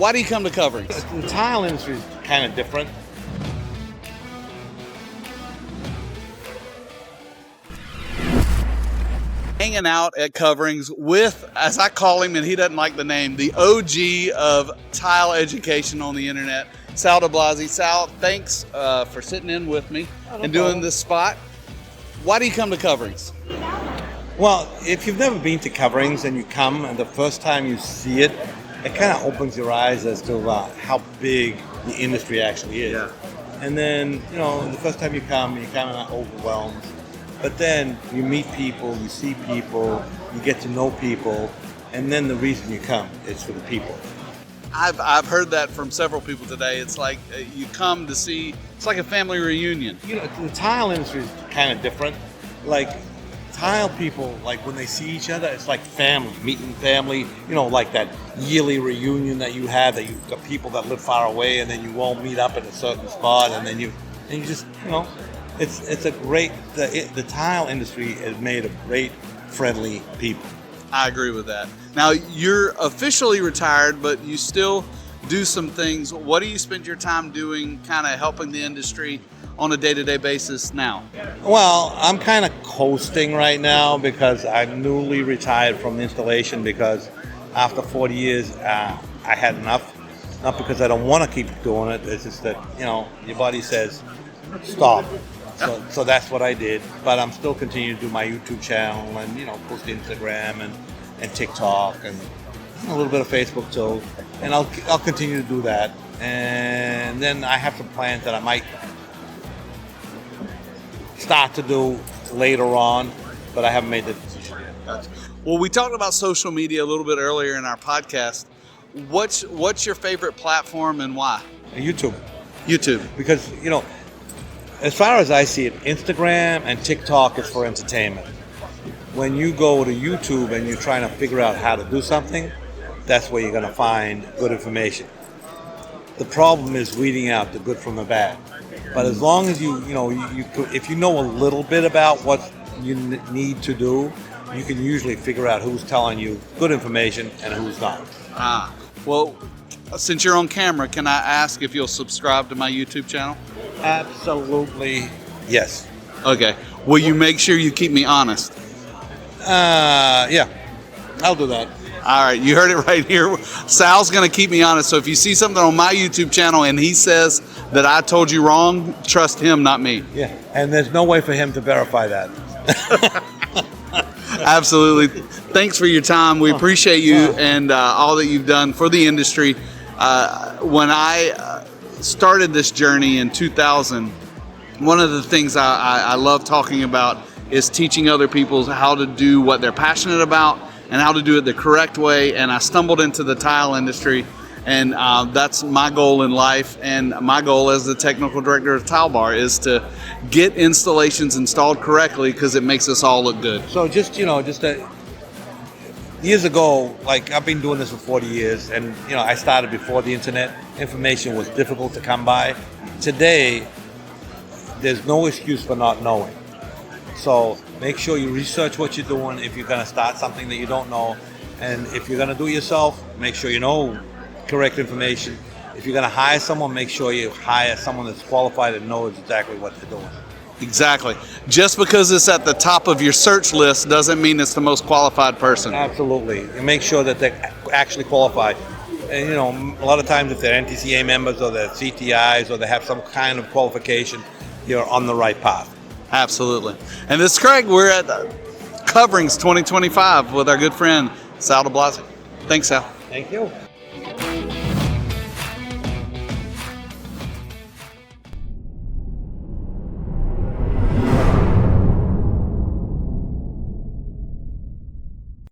Why do you come to coverings? The tile industry is kind of different. Hanging out at coverings with, as I call him, and he doesn't like the name, the OG of tile education on the internet, Sal de Blasi. Sal, thanks for sitting in with me and doing this spot. Why do you come to coverings? Well, if you've never been to coverings and you come and the first time you see it, it kind of opens your eyes as to how big the industry actually is. Yeah. And then, the first time you come, you're kind of overwhelmed. But then you meet people, you see people, you get to know people, and then the reason you come is for the people. I've heard that from several people today. It's like you come to see, it's like a family reunion. The tile industry is kind of different. Like, tile people, like when they see each other, it's like family, meeting family, like that yearly reunion that you have, that you've got people that live far away and then you all meet up at a certain spot and then you just, it's a great, the tile industry is made of great, friendly people. I agree with that. Now, you're officially retired, but you still do some things. What do you spend your time doing, kind of helping the industry on a day-to-day basis now? Well, I'm kind of coasting right now because I'm newly retired from installation because after 40 years, I had enough. Not because I don't want to keep doing it. It's just that, your body says, stop. So that's what I did. But I'm still continuing to do my YouTube channel and, post to Instagram and TikTok and a little bit of Facebook too. And I'll continue to do that. And then I have some plans that I might start to do later on, but I haven't made the decision yet. Well, we talked about social media a little bit earlier in our podcast. What's your favorite platform and why? YouTube. YouTube. Because, as far as I see it, Instagram and TikTok is for entertainment. When you go to YouTube and you're trying to figure out how to do something, that's where you're going to find good information. The problem is weeding out the good from the bad. But as long as if you know a little bit about what you need to do, you can usually figure out who's telling you good information and who's not. Well, since you're on camera, can I ask if you'll subscribe to my YouTube channel? Absolutely, yes. Okay. Will you make sure you keep me honest? Yeah, I'll do that. All right, you heard it right here. Sal's going to keep me honest. So if you see something on my YouTube channel and he says that I told you wrong, trust him, not me. Yeah, and there's no way for him to verify that. Absolutely. Thanks for your time. We appreciate you and all that you've done for the industry. When I started this journey in 2000, one of the things I love talking about is teaching other people how to do what they're passionate about and how to do it the correct way. And I stumbled into the tile industry, and that's my goal in life. And my goal as the technical director of Tile Bar is to get installations installed correctly because it makes us all look good. So years ago, like I've been doing this for 40 years, and I started before the internet. Information was difficult to come by. Today, there's no excuse for not knowing. So make sure you research what you're doing if you're going to start something that you don't know. And if you're going to do it yourself, make sure you know correct information. If you're going to hire someone, make sure you hire someone that's qualified and knows exactly what they're doing. Exactly. Just because it's at the top of your search list doesn't mean it's the most qualified person. Absolutely. And make sure that they're actually qualified. And a lot of times if they're NTCA members or they're CTIs or they have some kind of qualification, you're on the right path. Absolutely. And this is Craig. We're at Coverings 2025 with our good friend Sal de Blasi. Thanks, Sal. Thank you.